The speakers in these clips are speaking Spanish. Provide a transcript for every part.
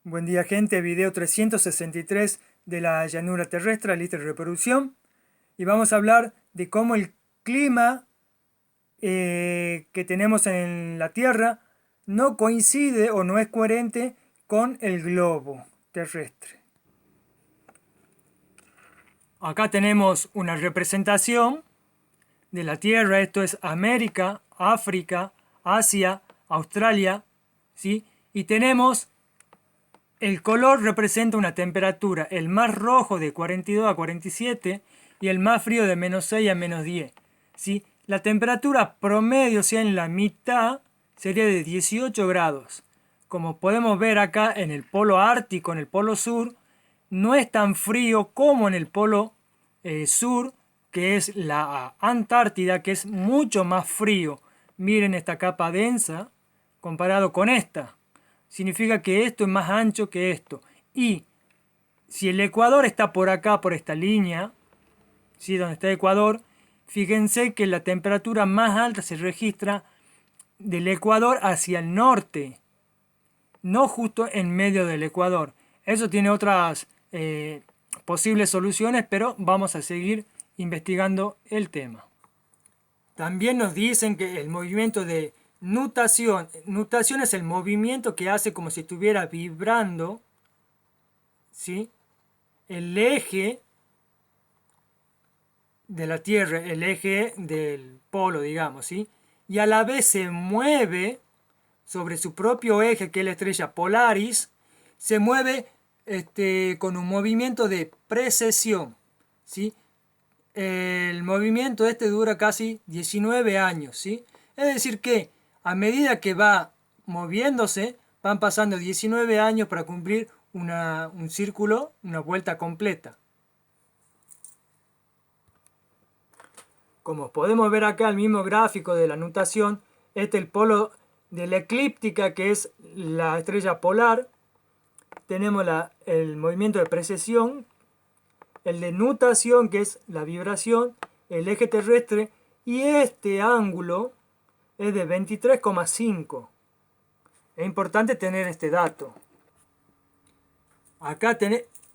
Buen día gente, video 363 de la llanura terrestre, lista de reproducción. Y vamos a hablar de cómo el clima que tenemos en la Tierra no coincide o no es coherente con el globo terrestre. Acá tenemos una representación de la Tierra, esto es América, África, Asia, Australia, ¿sí? Y tenemos el color representa una temperatura, el más rojo de 42 a 47 y el más frío de -6 a -10. ¿Sí? La temperatura promedio, o sea, en la mitad, sería de 18 grados. Como podemos ver acá en el polo ártico, en el polo sur, no es tan frío como en el polo sur, que es la Antártida, que es mucho más frío. Miren esta capa densa comparado con esta. Significa que esto es más ancho que esto. Y si el Ecuador está por acá, por esta línea, ¿sí? Donde está el Ecuador, fíjense que la temperatura más alta se registra del Ecuador hacia el norte, no justo en medio del Ecuador. Eso tiene otras posibles soluciones, pero vamos a seguir investigando el tema. También nos dicen que el movimiento de nutación es el movimiento que hace como si estuviera vibrando, ¿sí? El eje de la Tierra, el eje del polo, digamos, ¿sí? Y a la vez se mueve sobre su propio eje, que es la estrella Polaris, se mueve con un movimiento de precesión, ¿sí? El movimiento dura casi 19 años, ¿sí? Es decir que a medida que va moviéndose, van pasando 19 años para cumplir un círculo, una vuelta completa. Como podemos ver acá el mismo gráfico de la nutación, este es el polo de la eclíptica, que es la estrella polar. Tenemos el movimiento de precesión, el de nutación, que es la vibración, el eje terrestre, y este ángulo es de 23,5. Es importante tener este dato. Acá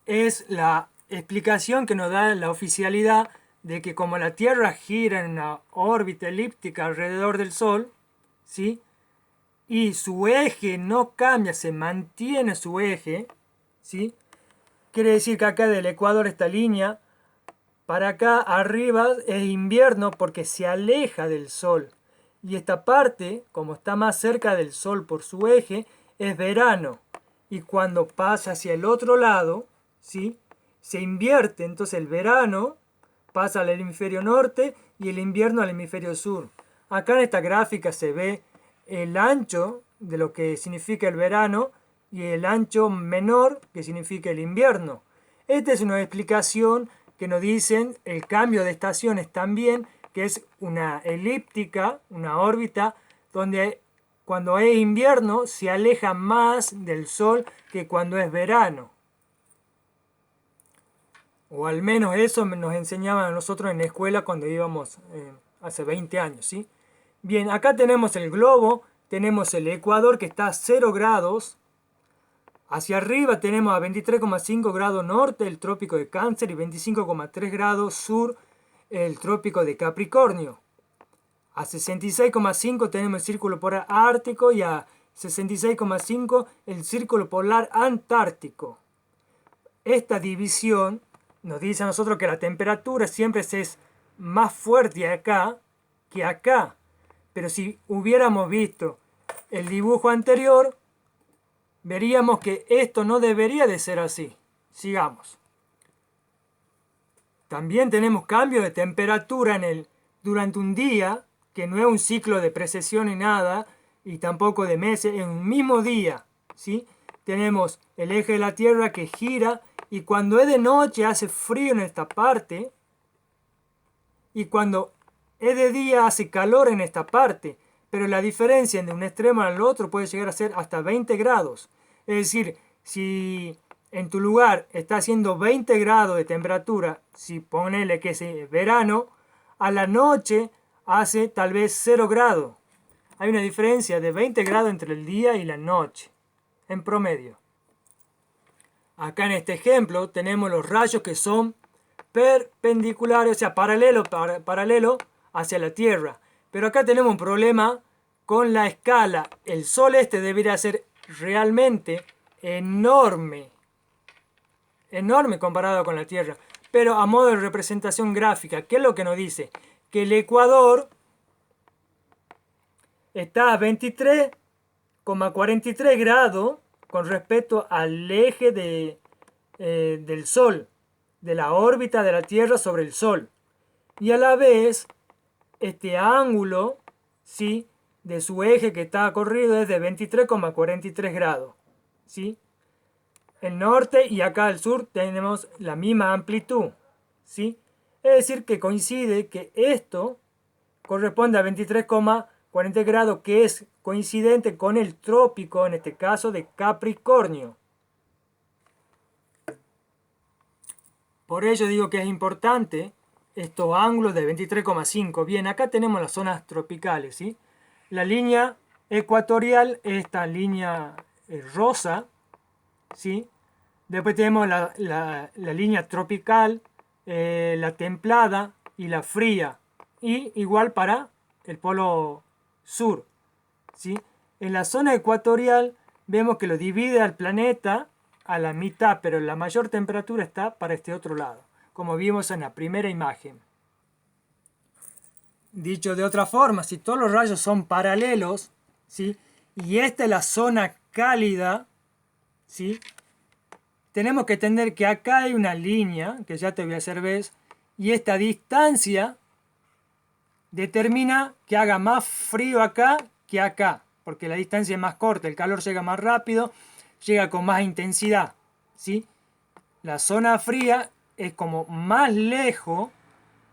es la explicación que nos da la oficialidad de que como la Tierra gira en una órbita elíptica alrededor del Sol, ¿sí? Y su eje no cambia, se mantiene su eje, ¿sí? Quiere decir que acá del Ecuador, esta línea, para acá arriba es invierno porque se aleja del Sol. Y esta parte, como está más cerca del Sol por su eje, es verano. Y cuando pasa hacia el otro lado, ¿sí? Se invierte. Entonces el verano pasa al hemisferio norte y el invierno al hemisferio sur. Acá en esta gráfica se ve el ancho de lo que significa el verano y el ancho menor que significa el invierno. Esta es una explicación que nos dicen el cambio de estaciones también, que es una elíptica, una órbita, donde cuando es invierno se aleja más del Sol que cuando es verano. O al menos eso nos enseñaban a nosotros en la escuela cuando íbamos hace 20 años, ¿sí? Bien, acá tenemos el globo, tenemos el Ecuador que está a 0 grados. Hacia arriba tenemos a 23,5 grados norte el trópico de Cáncer y 25,3 grados sur el trópico de Capricornio. A 66,5 tenemos el círculo polar ártico y a 66,5 el círculo polar antártico. Esta división nos dice a nosotros que la temperatura siempre es más fuerte acá que acá. Pero si hubiéramos visto el dibujo anterior, veríamos que esto no debería de ser así. Sigamos. También tenemos cambio de temperatura durante un día, que no es un ciclo de precesión ni nada, y tampoco de meses, en un mismo día, ¿sí? Tenemos el eje de la Tierra que gira, y cuando es de noche hace frío en esta parte, y cuando es de día hace calor en esta parte, pero la diferencia de un extremo al otro puede llegar a ser hasta 20 grados. Es decir, si en tu lugar está haciendo 20 grados de temperatura, si ponele que es verano, a la noche hace tal vez 0 grados. Hay una diferencia de 20 grados entre el día y la noche, en promedio. Acá en este ejemplo tenemos los rayos que son perpendiculares, o sea, paralelo hacia la Tierra. Pero acá tenemos un problema con la escala. El Sol debería ser realmente enorme, enorme comparado con la Tierra. Pero a modo de representación gráfica, ¿qué es lo que nos dice? Que el Ecuador está a 23,43 grados con respecto al eje del Sol, de la órbita de la Tierra sobre el Sol. Y a la vez, este ángulo, ¿sí?, de su eje que está corrido es de 23,43 grados. ¿Sí? El norte y acá al sur tenemos la misma amplitud. ¿Sí? Es decir, que coincide que esto corresponde a 23,40 grados, que es coincidente con el trópico, en este caso de Capricornio. Por ello digo que es importante estos ángulos de 23,5. Bien, acá tenemos las zonas tropicales, ¿sí? La línea ecuatorial, esta línea rosa, ¿sí? Después tenemos la línea tropical, la templada y la fría. Y igual para el polo sur, ¿sí? En la zona ecuatorial vemos que lo divide al planeta a la mitad, pero la mayor temperatura está para este otro lado, como vimos en la primera imagen. Dicho de otra forma, si todos los rayos son paralelos, ¿sí?, y esta es la zona cálida, ¿sí?, tenemos que entender que acá hay una línea, que ya te voy a hacer ver, y esta distancia determina que haga más frío acá que acá, porque la distancia es más corta, el calor llega más rápido, llega con más intensidad, ¿sí? La zona fría es como más lejos,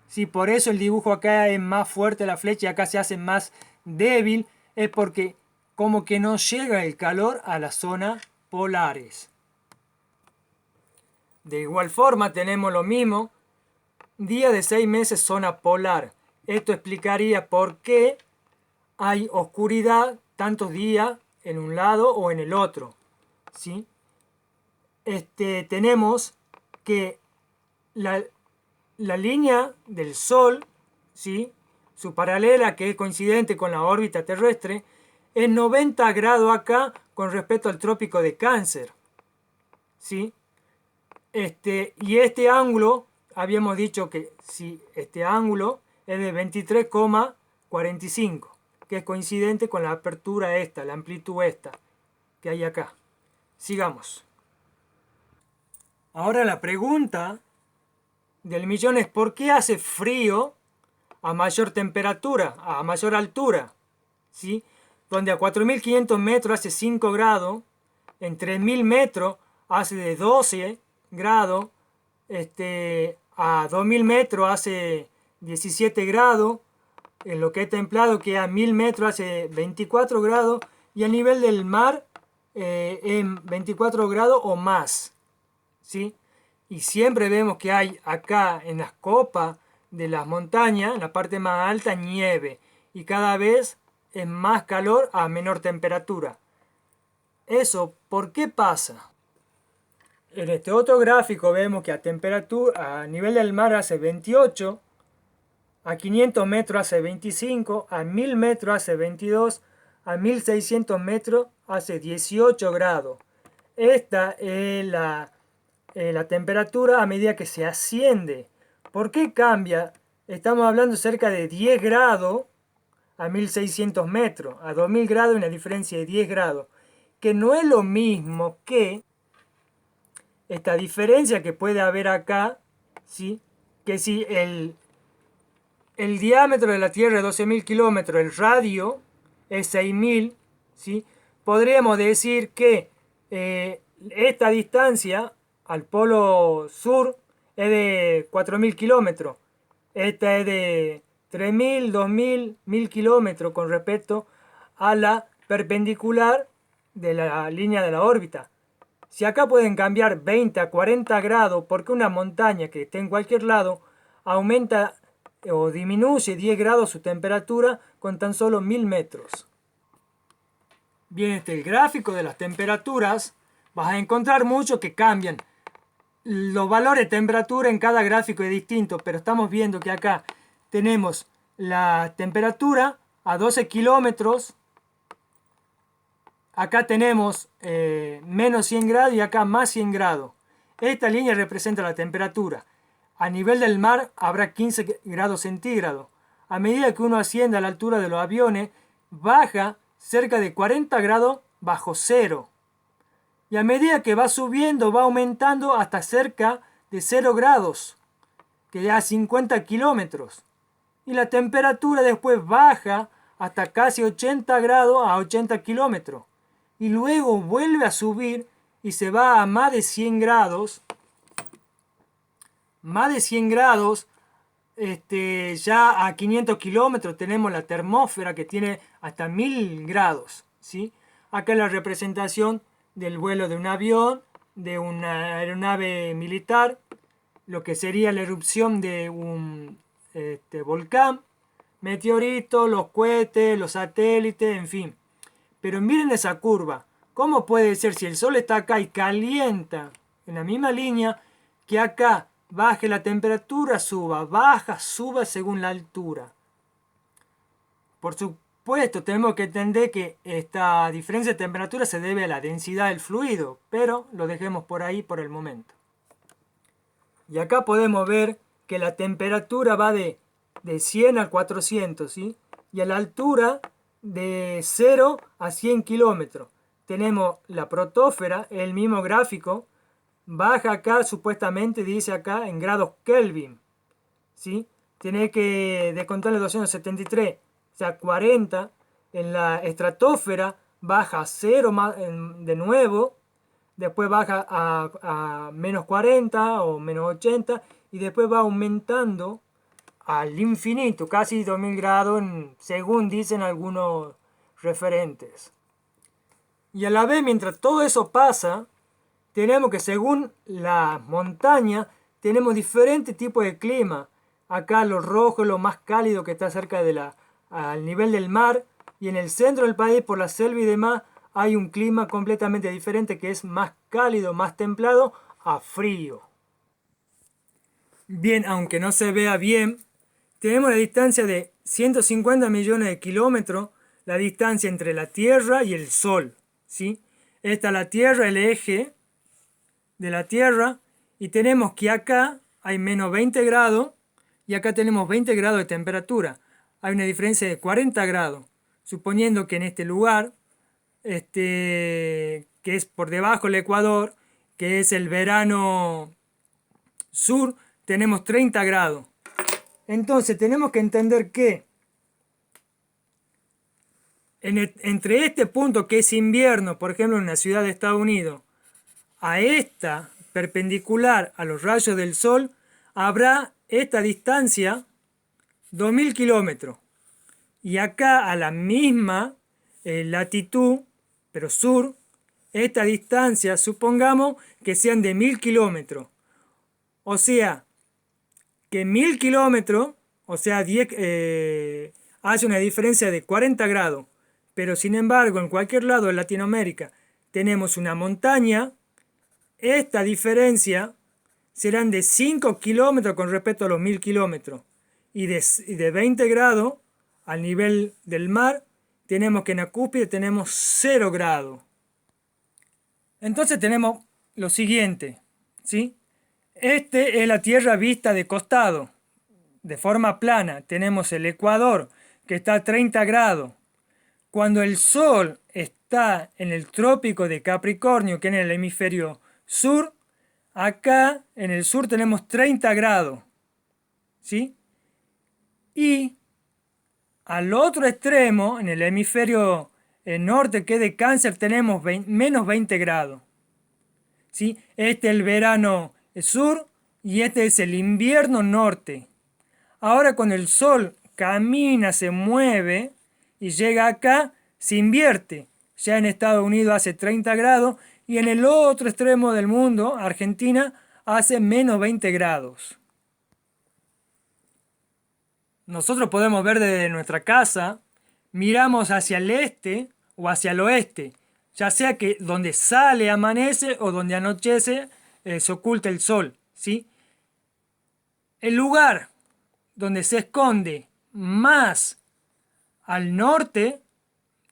¿sí? Por eso el dibujo acá es más fuerte, la flecha, y acá se hace más débil, es porque como que no llega el calor a las zonas polares. De igual forma tenemos lo mismo, día de 6 meses zona polar. Esto explicaría por qué hay oscuridad tantos días en un lado o en el otro, ¿sí? Tenemos que la línea del Sol, ¿sí?, su paralela, que es coincidente con la órbita terrestre, es 90 grados acá con respecto al trópico de Cáncer, ¿sí? Y este ángulo, habíamos dicho que si este ángulo es de 23,45, que es coincidente con la apertura esta, la amplitud esta, que hay acá. Sigamos. Ahora la pregunta del millón es: ¿por qué hace frío a mayor temperatura, a mayor altura? ¿Sí? Donde a 4.500 metros hace 5 grados, en 3.000 metros hace de 12 grados, a 2.000 metros hace 17 grados, en lo que es templado, que a 1.000 metros hace 24 grados, y a nivel del mar en 24 grados o más, ¿sí? Y siempre vemos que hay acá en las copas de las montañas, en la parte más alta, nieve, y cada vez es más calor a menor temperatura. ¿Eso por qué pasa? En este otro gráfico vemos que a nivel del mar hace 28, a 500 metros hace 25, a 1000 metros hace 22, a 1600 metros hace 18 grados. Esta es la temperatura a medida que se asciende. ¿Por qué cambia? Estamos hablando cerca de 10 grados a 1600 metros. A 2000 grados una diferencia de 10 grados. Que no es lo mismo que esta diferencia que puede haber acá, ¿sí?, que si el diámetro de la Tierra es 12.000 kilómetros, el radio es 6.000, ¿sí?, podríamos decir que esta distancia al polo sur es de 4.000 kilómetros. Esta es de 3.000, 2.000, 1.000 kilómetros con respecto a la perpendicular de la línea de la órbita. Si acá pueden cambiar 20 a 40 grados porque una montaña que esté en cualquier lado aumenta o disminuye 10 grados su temperatura con tan solo 1.000 metros. Bien, el gráfico de las temperaturas vas a encontrar muchos que cambian. Los valores de temperatura en cada gráfico es distinto, pero estamos viendo que acá tenemos la temperatura a 12 kilómetros. Acá tenemos menos 100 grados y acá más 100 grados. Esta línea representa la temperatura. A nivel del mar habrá 15 grados centígrados. A medida que uno asciende a la altura de los aviones, baja cerca de 40 grados bajo cero. Y a medida que va subiendo, va aumentando hasta cerca de 0 grados, que ya a 50 kilómetros. Y la temperatura después baja hasta casi 80 grados a 80 kilómetros. Y luego vuelve a subir y se va a más de 100 grados. Más de 100 grados, ya a 500 kilómetros tenemos la termósfera que tiene hasta 1000 grados. ¿Sí? Acá es la representación del vuelo de un avión, de una aeronave militar, lo que sería la erupción de un volcán, meteoritos, los cohetes, los satélites, en fin. Pero miren esa curva. ¿Cómo puede ser si el Sol está acá y calienta en la misma línea que acá baje la temperatura, suba, baja, suba según la altura? Por supuesto, tenemos que entender que esta diferencia de temperatura se debe a la densidad del fluido, pero lo dejemos por ahí por el momento. Y acá podemos ver que la temperatura va de 100 a 400, ¿sí? Y a la altura de 0 a 100 kilómetros. Tenemos la protósfera, el mismo gráfico, baja acá, supuestamente dice acá en grados Kelvin, ¿sí? Tiene que descontarle 273, o sea 40. En la estratosfera baja a 0 de nuevo, después baja a menos 40 o menos 80 y después va aumentando al infinito, casi 2000 grados, según dicen algunos referentes. Y a la vez, mientras todo eso pasa, tenemos que según la montaña, tenemos diferentes tipos de clima. Acá lo rojo es lo más cálido que está cerca al nivel del mar, y en el centro del país, por la selva y demás, hay un clima completamente diferente que es más cálido, más templado, a frío. Bien, aunque no se vea bien, tenemos la distancia de 150 millones de kilómetros, la distancia entre la Tierra y el Sol, ¿sí? Esta es la Tierra, el eje de la Tierra, y tenemos que acá hay menos 20 grados y acá tenemos 20 grados de temperatura. Hay una diferencia de 40 grados, suponiendo que en este lugar, que es por debajo del Ecuador, que es el verano sur, tenemos 30 grados. Entonces tenemos que entender que entre este punto que es invierno, por ejemplo en la ciudad de Estados Unidos, a esta perpendicular a los rayos del sol, habrá esta distancia 2000 kilómetros. Y acá a la misma latitud, pero sur, esta distancia supongamos que sean de 1000 kilómetros. O sea, que 1000 kilómetros, o sea, 10, hace una diferencia de 40 grados. Pero sin embargo, en cualquier lado de Latinoamérica tenemos una montaña. Esta diferencia serán de 5 kilómetros con respecto a los 1000 kilómetros. Y de 20 grados al nivel del mar, tenemos que en la cúspide tenemos 0 grados. Entonces tenemos lo siguiente, ¿sí? Este es la Tierra vista de costado, de forma plana. Tenemos el Ecuador, que está a 30 grados. Cuando el Sol está en el trópico de Capricornio, que es en el hemisferio sur, acá en el sur tenemos 30 grados, ¿sí? Y al otro extremo, en el hemisferio norte, que es de Cáncer, tenemos menos 20 grados, ¿sí? Este es el verano sur y este es el invierno norte. Ahora cuando el Sol camina, se mueve y llega acá, se invierte. Ya en Estados Unidos hace 30 grados y en el otro extremo del mundo, Argentina, hace menos 20 grados. Nosotros podemos ver desde nuestra casa, miramos hacia el este o hacia el oeste. ya sea que donde sale amanece o donde anochece se oculta el sol, ¿sí? El lugar donde se esconde más al norte,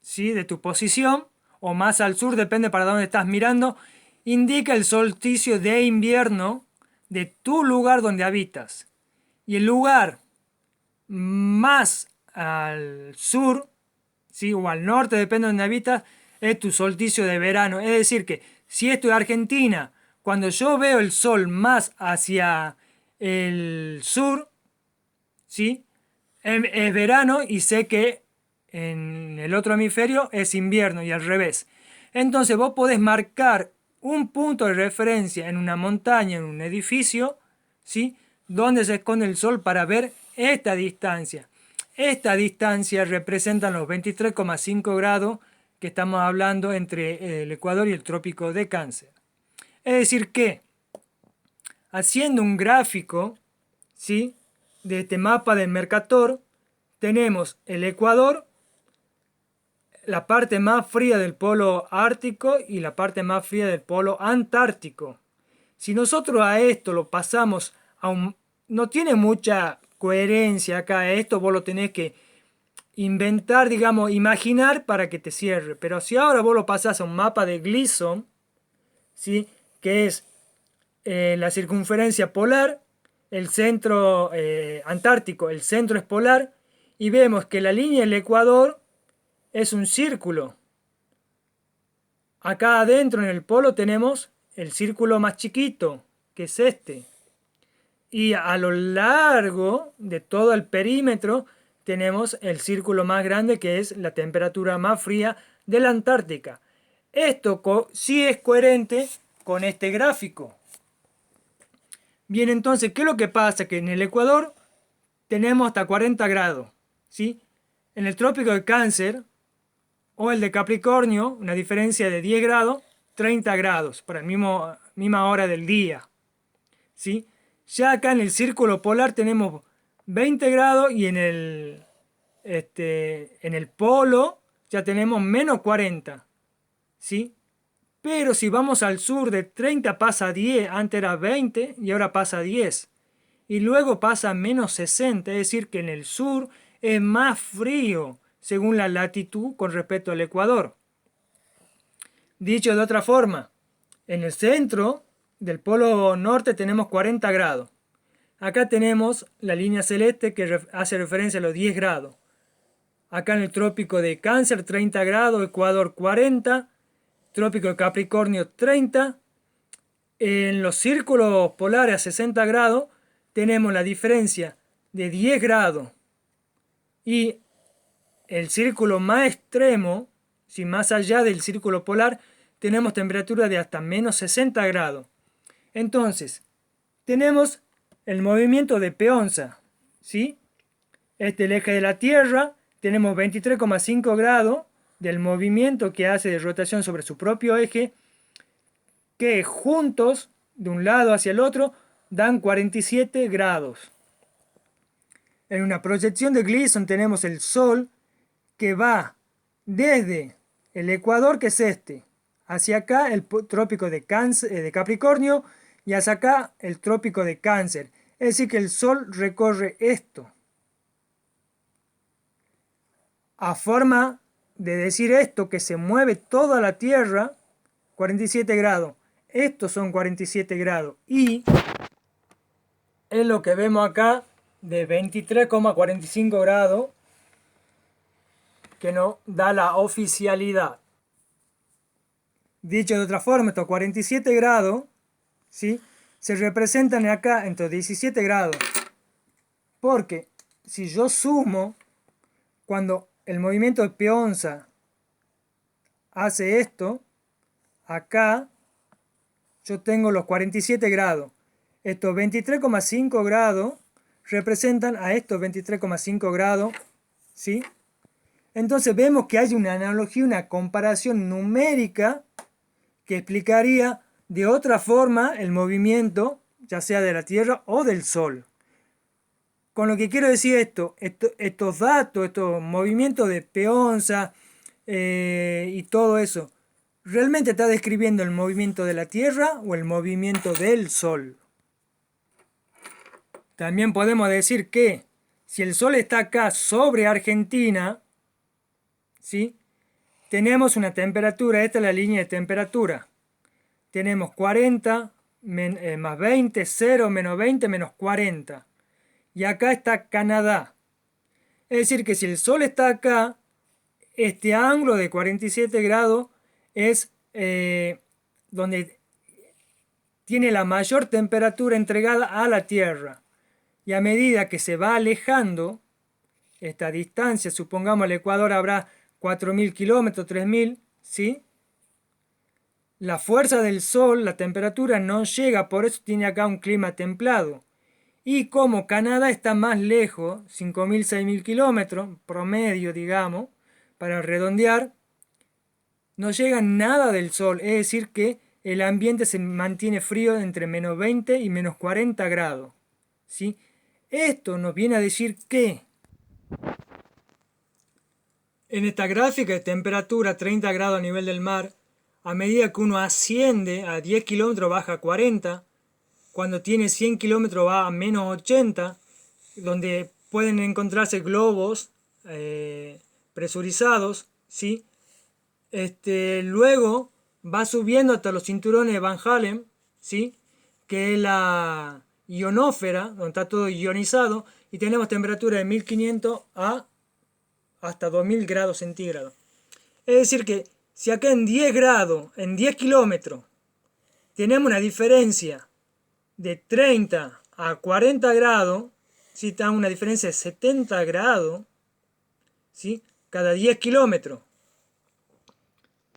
¿sí?, de tu posición, o más al sur, depende para dónde estás mirando, indica el solsticio de invierno de tu lugar donde habitas. Y el lugar más al sur, ¿sí?, o al norte, depende de donde habitas, es tu solsticio de verano. Es decir, que si esto es Argentina, cuando yo veo el sol más hacia el sur, ¿sí?, es verano, y sé que en el otro hemisferio es invierno y al revés. Entonces vos podés marcar un punto de referencia en una montaña, en un edificio, ¿sí?, donde se esconde el sol para ver esta distancia. Esta distancia representa los 23,5 grados que estamos hablando entre el Ecuador y el Trópico de Cáncer. Es decir que, haciendo un gráfico, ¿sí?, de este mapa del Mercator, tenemos el Ecuador, la parte más fría del polo ártico y la parte más fría del polo antártico. Si nosotros a esto lo pasamos a un... No tiene mucha coherencia acá, esto vos lo tenés que inventar, digamos, imaginar para que te cierre. Pero si ahora vos lo pasás a un mapa de Gleason, ¿sí?, que es la circunferencia polar, el centro antártico, el centro es polar, y vemos que la línea del Ecuador es un círculo. Acá adentro en el polo tenemos el círculo más chiquito, que es este. Y a lo largo de todo el perímetro tenemos el círculo más grande, que es la temperatura más fría de la Antártica. Esto sí es coherente con este gráfico. Bien, entonces, ¿qué es lo que pasa? Que en el Ecuador tenemos hasta 40 grados, ¿sí? En el trópico de Cáncer o el de Capricornio, una diferencia de 10 grados, 30 grados, para la misma hora del día, ¿sí? Ya acá en el círculo polar tenemos 20 grados, y en el polo ya tenemos menos 40, ¿sí? Pero si vamos al sur, de 30 pasa a 10, antes era 20 y ahora pasa a 10. Y luego pasa a menos 60, es decir, que en el sur es más frío según la latitud con respecto al Ecuador. Dicho de otra forma, en el centro del polo norte tenemos 40 grados. Acá tenemos la línea celeste que hace referencia a los 10 grados. Acá en el trópico de Cáncer 30 grados, Ecuador 40, trópico de Capricornio 30. En los círculos polares a 60 grados tenemos la diferencia de 10 grados. Y el círculo más extremo, si más allá del círculo polar, tenemos temperatura de hasta menos 60 grados. Entonces, tenemos el movimiento de peonza, ¿sí? Este es el eje de la Tierra, tenemos 23,5 grados del movimiento que hace de rotación sobre su propio eje, que juntos, de un lado hacia el otro, dan 47 grados. En una proyección de Gleason tenemos el Sol, que va desde el Ecuador, que es este, hacia acá el trópico de Capricornio, y hacia acá el trópico de Cáncer. Es decir, que el Sol recorre esto. A forma de decir esto, que se mueve toda la Tierra, 47 grados. Estos son 47 grados. Y es lo que vemos acá de 23,45 grados, que nos da la oficialidad. Dicho de otra forma, estos 47 grados, ¿sí?, se representan acá entre 17 grados. Porque si yo sumo, cuando el movimiento de peonza hace esto, acá yo tengo los 47 grados. Estos 23,5 grados representan a estos 23,5 grados, ¿sí? Entonces vemos que hay una analogía, una comparación numérica que explicaría de otra forma el movimiento, ya sea de la Tierra o del Sol. Con lo que quiero decir estos datos, estos movimientos de peonza y todo eso, ¿realmente está describiendo el movimiento de la Tierra o el movimiento del Sol? También podemos decir que si el Sol está acá sobre Argentina, ¿sí? Tenemos una temperatura, esta es la línea de temperatura. Tenemos 40 más 20, 0, menos 20, menos 40. Y acá está Canadá. Es decir, que si el Sol está acá, este ángulo de 47 grados es donde tiene la mayor temperatura entregada a la Tierra. Y a medida que se va alejando esta distancia, supongamos el Ecuador habrá 4.000 kilómetros, 3.000, ¿sí? La fuerza del Sol, la temperatura no llega, por eso tiene acá un clima templado. Y como Canadá está más lejos, 5.000, 6.000 kilómetros, promedio, digamos, para redondear, no llega nada del Sol, es decir que el ambiente se mantiene frío entre menos 20 y menos 40 grados, ¿sí? Esto nos viene a decir que en esta gráfica de temperatura 30 grados a nivel del mar, a medida que uno asciende a 10 kilómetros baja a 40, cuando tiene 100 kilómetros va a menos 80, donde pueden encontrarse globos presurizados, ¿sí? Luego va subiendo hasta los cinturones de Van Allen, ¿sí? Que es la ionósfera, donde está todo ionizado, y tenemos temperatura de 1500 hasta 2000 grados centígrados. Es decir que si acá en 10 grados, en 10 kilómetros, tenemos una diferencia de 30 a 40 grados, ¿sí? Está una diferencia de 70 grados, ¿sí? Cada 10 kilómetros.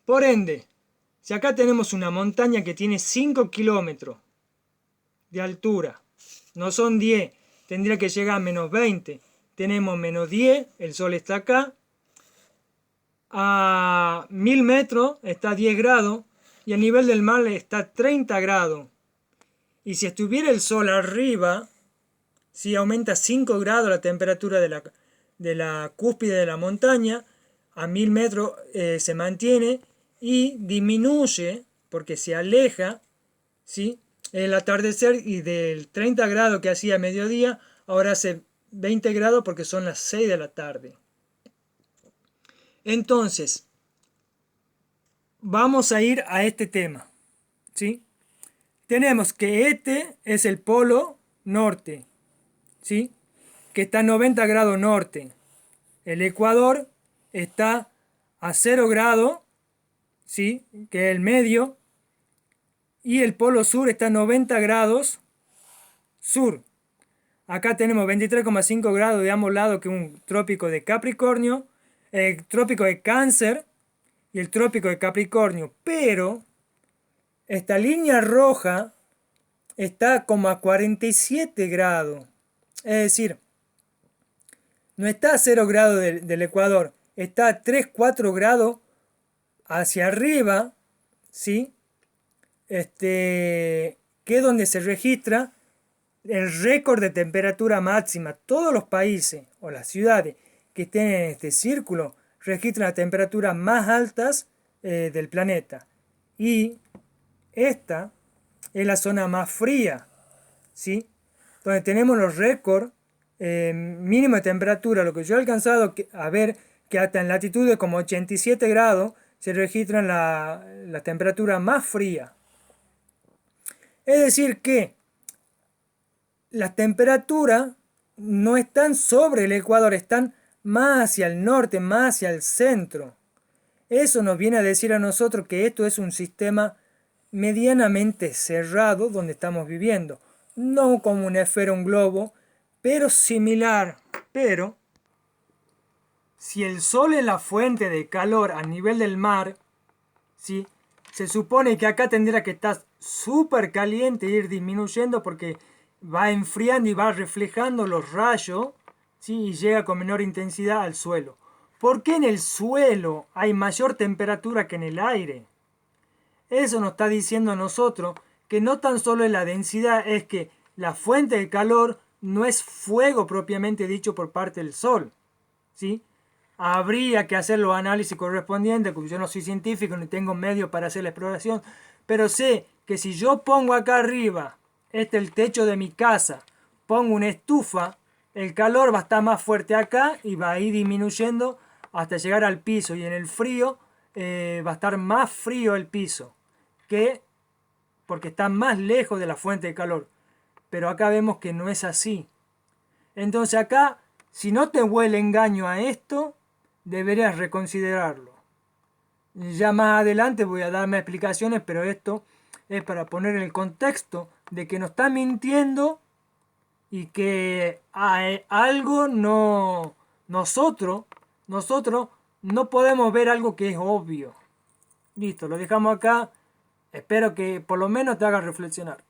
Por ende, si acá tenemos una montaña que tiene 5 kilómetros de altura, no son 10, tendría que llegar a menos 20. Tenemos menos 10, el Sol está acá. A 1000 metros está 10 grados y a nivel del mar está 30 grados. Y si estuviera el Sol arriba, si aumenta 5 grados la temperatura de la cúspide de la montaña, a 1000 metros se mantiene y disminuye porque se aleja, ¿sí? El atardecer, y del 30 grados que hacía a mediodía, ahora hace 20 grados porque son las 6 de la tarde. Entonces, vamos a ir a este tema, ¿sí? Tenemos que este es el polo norte, ¿sí? Que está a 90 grados norte. El Ecuador está a 0 grados, ¿sí? Que es el medio. Y el polo sur está a 90 grados sur. Acá tenemos 23,5 grados de ambos lados, que es un trópico de Capricornio, el trópico de Cáncer y el trópico de Capricornio. Pero esta línea roja está como a 47 grados. Es decir, no está a 0 grados del Ecuador, está a 3, 4 grados hacia arriba, ¿sí? Que es donde se registra el récord de temperatura máxima. Todos los países o las ciudades que estén en este círculo registran las temperaturas más altas del planeta. Y esta es la zona más fría, ¿sí? Donde tenemos los récords mínimo de temperatura. Lo que yo he alcanzado a ver, que hasta en latitudes como 87 grados se registran la temperatura más fría. Es decir que las temperaturas no están sobre el Ecuador, están más hacia el norte, más hacia el centro. Eso nos viene a decir a nosotros que esto es un sistema medianamente cerrado donde estamos viviendo. No como una esfera, un globo, pero similar. Pero si el Sol es la fuente de calor a nivel del mar, ¿sí? Se supone que acá tendría que estar súper caliente e ir disminuyendo porque va enfriando y va reflejando los rayos, ¿sí? Y llega con menor intensidad al suelo. ¿Por qué en el suelo hay mayor temperatura que en el aire? Eso nos está diciendo a nosotros que no tan solo es la densidad, es que la fuente de calor no es fuego propiamente dicho por parte del Sol, ¿sí? habría que hacer los análisis correspondientes, porque yo no soy científico ni tengo medios para hacer la exploración, pero sé que si yo pongo acá arriba, este es el techo de mi casa, pongo una estufa, el calor va a estar más fuerte acá y va a ir disminuyendo hasta llegar al piso, y en el frío va a estar más frío el piso, que porque está más lejos de la fuente de calor. Pero acá vemos que no es así. Entonces acá, si no te huele engaño a esto, deberías reconsiderarlo. Ya más adelante voy a darme explicaciones, pero esto es para poner el contexto de que nos está mintiendo y que hay algo no... nosotros no podemos ver algo que es obvio. Listo, lo dejamos acá. Espero que por lo menos te haga reflexionar.